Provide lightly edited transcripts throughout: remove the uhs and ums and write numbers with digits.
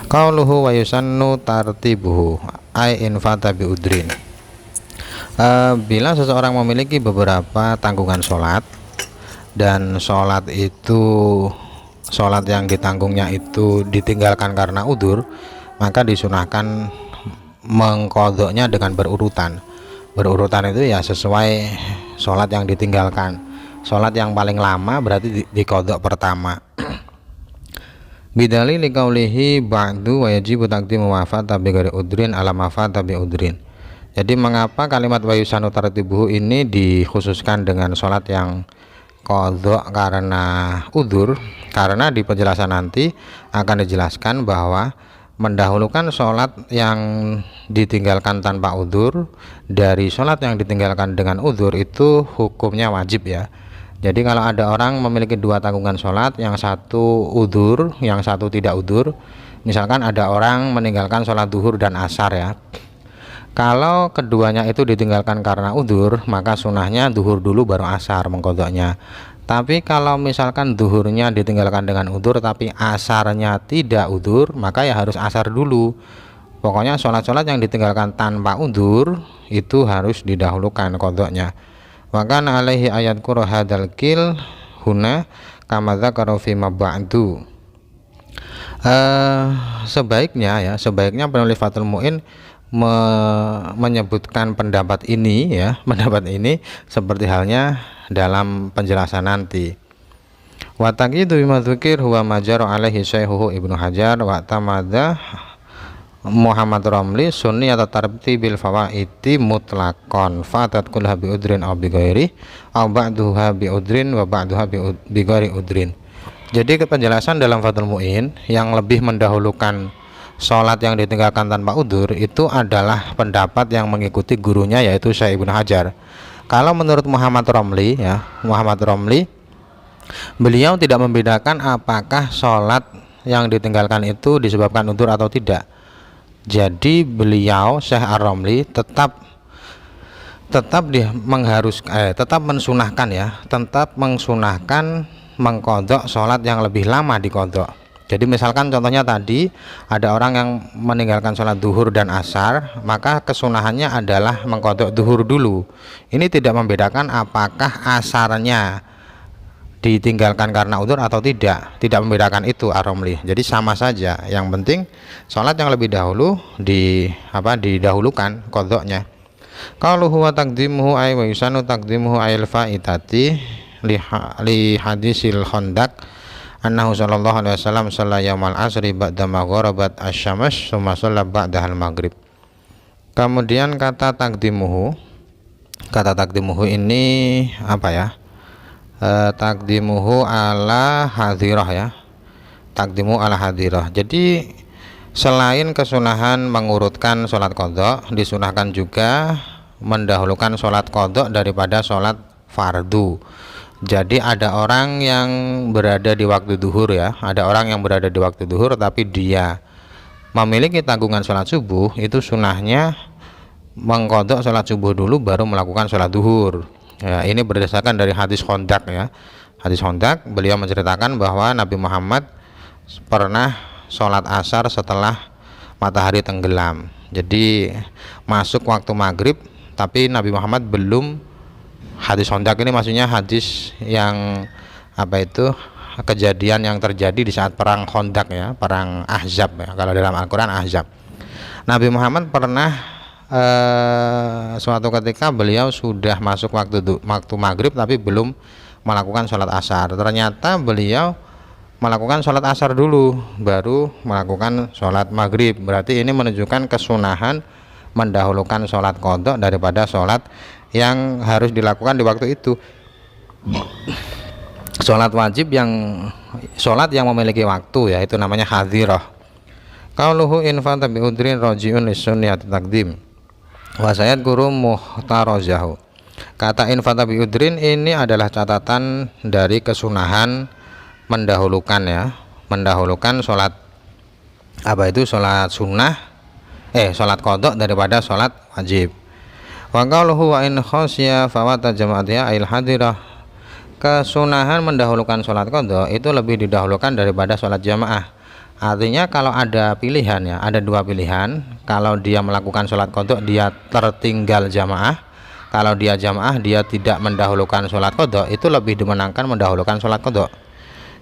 Qauluhu wa yusannu tartibuhu ay in fata bi udrin. Bila seseorang memiliki beberapa tanggungan sholat dan sholat yang ditanggungnya itu ditinggalkan karena udzur, maka disunahkan mengqadha'nya dengan berurutan itu ya sesuai sholat yang ditinggalkan. Sholat yang paling lama berarti diqadha' pertama. Bidalil liqaulihi ba'du wa yajibu taqdimu ma fata bi ghairi udrin ala ma fata bi udrin. Jadi mengapa kalimat wa yusanu tartibuhu ini dikhususkan dengan sholat yang qadha karena udzur? Karena di penjelasan nanti akan dijelaskan bahwa mendahulukan sholat yang ditinggalkan tanpa udzur dari sholat yang ditinggalkan dengan udzur itu hukumnya wajib ya. Jadi kalau ada orang memiliki dua tanggungan sholat, yang satu udzur, yang satu tidak udzur, misalkan ada orang meninggalkan sholat duhur dan asar ya, kalau keduanya itu ditinggalkan karena udzur, maka sunahnya duhur dulu baru asar mengqadha'nya. Tapi kalau misalkan duhurnya ditinggalkan dengan udzur tapi asarnya tidak udzur, maka ya harus asar dulu. Pokoknya sholat-sholat yang ditinggalkan tanpa udzur itu harus didahulukan qadha'nya. Maka alaihi ayat qura hadal kil huna kama dzakara fi mab'du. Sebaiknya penulis Fathul Mu'in menyebutkan pendapat ini seperti halnya dalam penjelasan nanti. Wa taqidu bima dzukir huwa majar alaihi syaihuhu Ibnu Hajar wa tamadza Muhammad Ramli sunni atau tartibil fawaiti mutlaqan fatat kulha bi udrin aw bi ghairi aw ba'duha bi udrin wa ba'duha bi ghairi udrin. Jadi penjelasan dalam Fathul Mu'in yang lebih mendahulukan sholat yang ditinggalkan tanpa udzur itu adalah pendapat yang mengikuti gurunya yaitu Syekh Ibnu Hajar. Kalau menurut Muhammad Ramli beliau tidak membedakan apakah sholat yang ditinggalkan itu disebabkan udzur atau tidak. Jadi beliau Syekh Ar-Ramli tetap mensunahkan mengqadha' sholat yang lebih lama diqadha'. Jadi misalkan contohnya tadi ada orang yang meninggalkan sholat duhur dan asar, maka kesunahannya adalah mengqadha' duhur dulu. Ini tidak membedakan apakah asarnya ditinggalkan karena udzur atau tidak membedakan itu Ar-Ramli. Jadi sama saja, yang penting sholat yang lebih dahulu didahulukan qadha'nya. Qalu huwa taqdimuhu ay wa yusanu taqdimuhu ayil faitati li hadisil Khandaq annahu sallallahu alaihi wasallam shalla yaumal asri ba'da ma gharabat asy-syams tsumma shalla ba'dahal maghrib. Kemudian kata takdimuhu ini apa ya? Takdimuhu ala hadirah ya, takdimu ala hadirah. Jadi selain kesunahan mengurutkan sholat qadha, disunahkan juga mendahulukan sholat qadha daripada sholat fardu. Jadi ada orang yang berada di waktu duhur ya, tapi dia memiliki tanggungan sholat subuh, itu sunahnya mengqadha sholat subuh dulu baru melakukan sholat duhur. Ya, ini berdasarkan dari hadis Khandaq ya. Hadis Khandaq, beliau menceritakan bahwa Nabi Muhammad pernah sholat asar setelah matahari tenggelam. Jadi masuk waktu maghrib, tapi Nabi Muhammad belum. Hadis Khandaq ini maksudnya hadis yang kejadian yang terjadi di saat perang Khandaq ya, perang Ahzab ya. Kalau dalam Al-Quran Ahzab. Nabi Muhammad pernah suatu ketika beliau sudah masuk waktu maghrib tapi belum melakukan sholat asar. Ternyata beliau melakukan sholat asar dulu baru melakukan sholat maghrib. Berarti ini menunjukkan kesunahan mendahulukan sholat qadha daripada sholat yang harus dilakukan di waktu itu. Sholat wajib sholat yang memiliki waktu ya, itu namanya hadirah. Qauluhu in fata bi udrin raji'un lis-sunnati taqdim wa sayad guru muhtarazahu. Kata in fata bi udrin ini adalah catatan dari kesunahan mendahulukan sholat sholat sunnah sholat qadha daripada sholat wajib. Wa qauluhu wa in khasya fawata jama'atiha ail hadirah. Kesunahan mendahulukan sholat qadha itu lebih didahulukan daripada sholat jamaah. Artinya kalau ada pilihan ya, ada dua pilihan. Kalau dia melakukan sholat qadha dia tertinggal jamaah. Kalau dia jamaah dia tidak mendahulukan sholat qadha, itu lebih dimenangkan mendahulukan sholat qadha.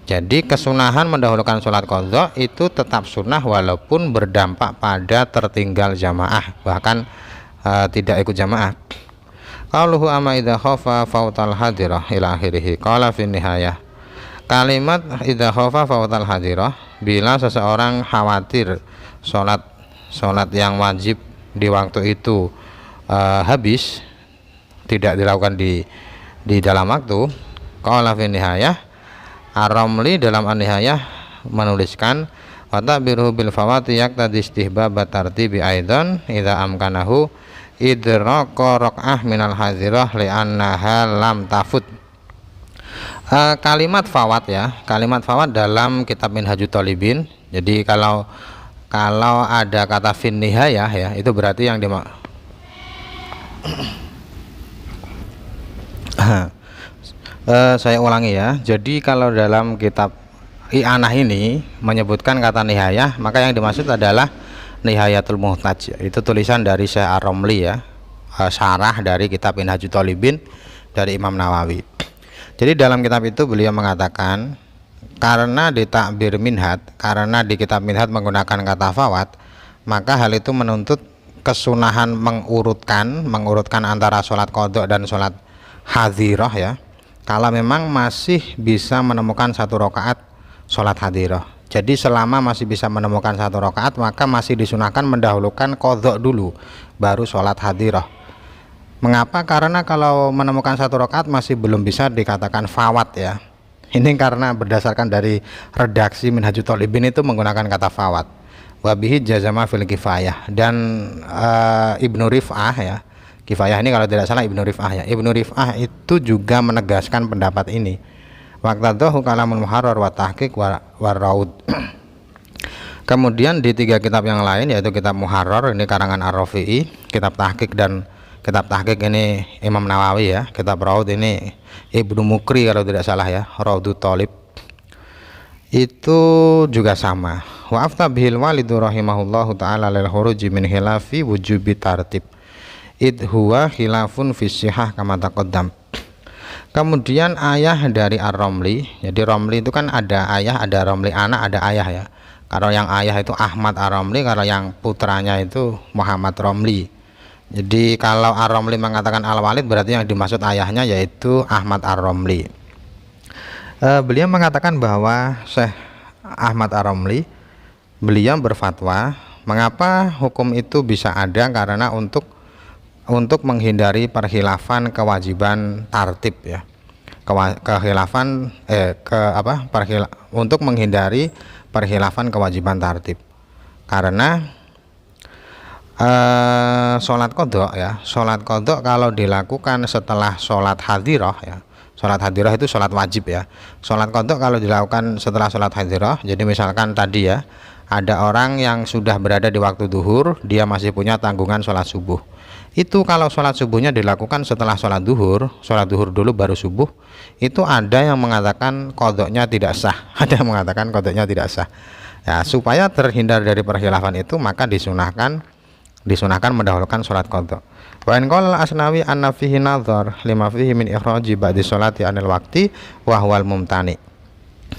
Jadi kesunahan mendahulukan sholat qadha itu tetap sunnah walaupun berdampak pada tertinggal jamaah, bahkan tidak ikut jamaah. Qauluhu amma idza khafa fautal hadirah ila akhirih. Qala fi nihayah. Kalimat idza khafa fautal hadirah, bila seseorang khawatir sholat yang wajib di waktu itu habis, tidak dilakukan di dalam waktu. Qala fi nihayah, Ar-Ramli dalam An-Nihayah menuliskan wa ta'biruhu bil fawati yaqtadi istihbab tartibi aidan idza amkanahu idraka raq'ah minal hadirah li'annaha lam tafut. Kalimat fawat ya, kalimat fawat dalam kitab Minhajut Thalibin. Jadi kalau ada kata fin nihayah ya, itu berarti yang saya ulangi ya. Jadi kalau dalam kitab I'anah ini menyebutkan kata nihayah, maka yang dimaksud adalah Nihayatul Muhtaj. Itu tulisan dari Syekh Ar-Ramli ya, syarah dari kitab Minhajut Thalibin dari Imam Nawawi. Jadi dalam kitab itu beliau mengatakan karena di takbir minhad, karena di kitab minhad menggunakan kata fawat, maka hal itu menuntut kesunahan mengurutkan antara sholat qadha dan sholat hadirah ya. Kalau memang masih bisa menemukan satu rakaat sholat hadirah. Jadi selama masih bisa menemukan satu rakaat, maka masih disunahkan mendahulukan qadha dulu baru sholat hadirah. Mengapa? Karena kalau menemukan satu rakaat masih belum bisa dikatakan fawat ya. Ini karena berdasarkan dari redaksi Minhajut Thalibin itu menggunakan kata fawat. Wabihi jazama fil kifayah, dan Ibnu Rif'ah ya, kifayah ini kalau tidak salah Ibnu Rif'ah ya. Ibnu Rif'ah itu juga menegaskan pendapat ini. Waqtadahu kalamun muharrar wa tahqiq wa raud. Kemudian di tiga kitab yang lain yaitu kitab Muharrar ini karangan Ar-Rafi'i, kitab Tahqiq dan kitab Tahqiq ini Imam Nawawi ya, kitab Raud ini Ibnu Mukri kalau tidak salah ya, Raudut Thalib, itu juga sama. Wa afta bihil walidu rahimahullahu ta'ala lil khuruji min khilafi wujubi tartib id huwa khilafun fi sihah kama taqaddam. Kemudian ayah dari Ar-Ramli, jadi Ramli itu kan ada ayah, ada Ramli anak, ada ayah ya. Kalau yang ayah itu Ahmad Ar-Ramli, kalau yang putranya itu Muhammad Ramli. Jadi kalau Ar-Ramli mengatakan Al-Walid berarti yang dimaksud ayahnya yaitu Ahmad Ar-Ramli. Beliau mengatakan bahwa Syekh Ahmad Ar-Ramli, beliau berfatwa mengapa hukum itu bisa ada, karena untuk menghindari perkhilafan kewajiban tartib ya. Untuk menghindari perkhilafan kewajiban tartib. Karena sholat qadha ya, sholat qadha kalau dilakukan setelah sholat hadirah ya, sholat hadirah itu sholat wajib ya. Sholat qadha kalau dilakukan setelah sholat hadirah, jadi misalkan tadi ya, ada orang yang sudah berada di waktu duhur, dia masih punya tanggungan sholat subuh. Itu kalau sholat subuhnya dilakukan setelah sholat duhur dulu baru subuh, itu ada yang mengatakan qadhanya tidak sah, ada yang mengatakan qadhanya tidak sah ya. Supaya terhindar dari perkhilafan itu, maka disunahkan mendahulukan sholat qadha. Wa in qala Asnawi anna fihi nadhar lima fihi min ikhraji ba'di sholati anil waqti wa huwal mumtani.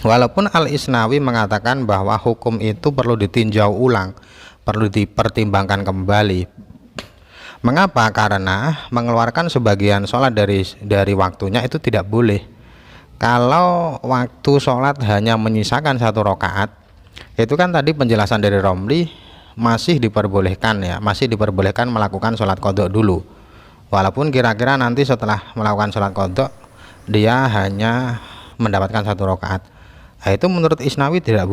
Walaupun Al-Isnawi mengatakan bahwa hukum itu perlu ditinjau ulang, perlu dipertimbangkan kembali. Mengapa? Karena mengeluarkan sebagian sholat dari waktunya itu tidak boleh. Kalau waktu sholat hanya menyisakan satu rakaat, itu kan tadi penjelasan dari Ramli masih diperbolehkan ya, masih diperbolehkan melakukan sholat qadha dulu, walaupun kira-kira nanti setelah melakukan sholat qadha dia hanya mendapatkan satu rakaat. Nah, itu menurut Isnawi tidak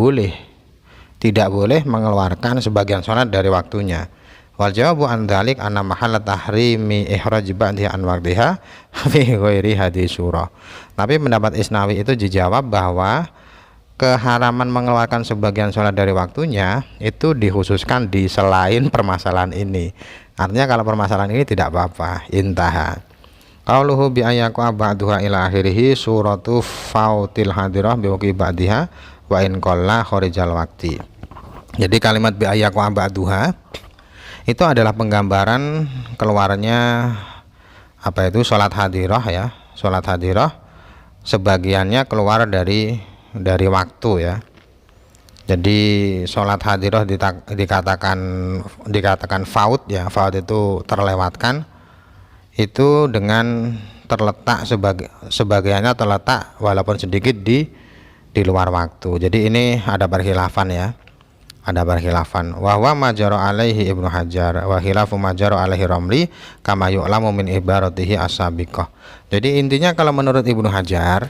boleh mengeluarkan sebagian sholat dari waktunya. Wal jawabu an dzalik anna mahalla tahrimi ikhraj ba'dha an waqtiha fi ghairi hadis surah. Tapi pendapat Isnawi itu dijawab bahwa keharaman mengeluarkan sebagian sholat dari waktunya itu dikhususkan di selain permasalahan ini. Artinya kalau permasalahan ini tidak apa-apa. Intaha. Qauluhu bi ayyaqa ba'daha ila akhirih suratu fautil hadirah bi waqi ba'daha wa in qalla kharijal waqti. Jadi kalimat bi ayyaqa ba'duha itu adalah penggambaran keluarnya apa itu sholat hadirah ya. Sholat hadirah sebagiannya keluar dari waktu ya. Jadi sholat hadirah dikatakan faut ya. Faut itu terlewatkan, itu dengan terletak sebagiannya terletak walaupun sedikit di luar waktu. Jadi ini ada perkhilafan ya. Ada berkhilafan wa huwa majara alaihi Ibnu Hajar wa khilafu majara alaihi Ramli kama yu'lamu min ibaratihi as-sabiqah. Jadi intinya kalau menurut Ibnu Hajar,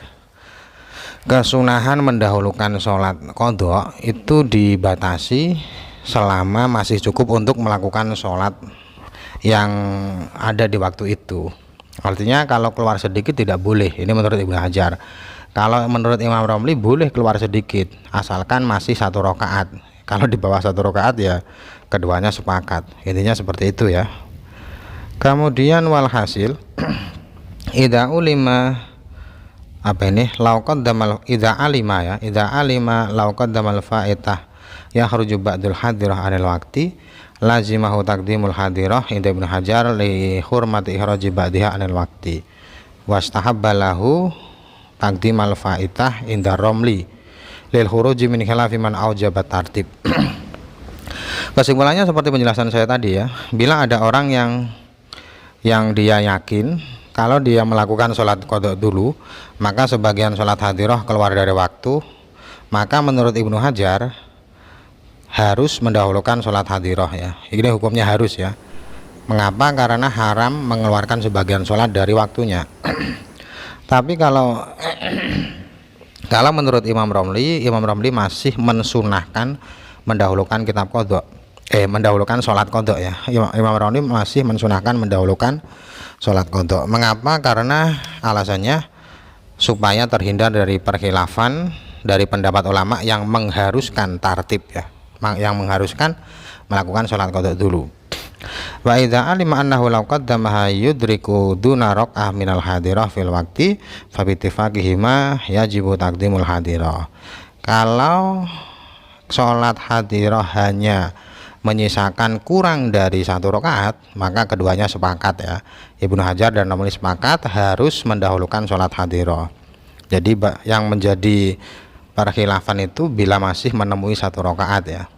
kesunahan mendahulukan sholat qadha itu dibatasi selama masih cukup untuk melakukan sholat yang ada di waktu itu. Artinya kalau keluar sedikit tidak boleh, ini menurut Ibnu Hajar. Kalau menurut Imam Ramli boleh keluar sedikit asalkan masih 1 rakaat. Kalau di bawah 1 rakaat ya keduanya sepakat, intinya seperti itu ya. Kemudian walhasil idza ulima apa ini lauqad damal idza alima ya, idza alima lauqad damal faitah ya kharuju ba'dul hadirah anil waqti lazimahu taqdimul hadirah inda Ibnu Hajar li hurmati ihraji ba'diha anil waqti wastahabba lahu taqdimal faitah inda Ramli lil khuruji min khilafi man aujabat tartib. Kesimpulannya seperti penjelasan saya tadi ya, bila ada orang yang dia yakin kalau dia melakukan sholat qadha dulu maka sebagian sholat hadirah keluar dari waktu, maka menurut Ibnu Hajar harus mendahulukan sholat hadirah ya. Ini hukumnya harus ya. Mengapa? Karena haram mengeluarkan sebagian sholat dari waktunya. Tapi kalau menurut Imam Ramli masih mensunahkan mendahulukan kitab qadha, mendahulukan sholat qadha ya. Imam Ramli masih mensunahkan mendahulukan sholat qadha. Mengapa? Karena alasannya supaya terhindar dari perkhilafan dari pendapat ulama yang mengharuskan tartib ya, yang mengharuskan melakukan sholat qadha dulu. Wa idza alima annahu law qaddamaha yudriku duna raq'ah minal hadirah fil waqti fa bi ittifaqihima yajibu taqdimul hadirah. Kalau sholat hadirah hanya menyisakan kurang dari 1 rakaat, maka keduanya sepakat ya. Ibnu Hajar dan Ramli sepakat harus mendahulukan sholat hadirah. Jadi yang menjadi perkhilafan itu bila masih menemui 1 rakaat ya.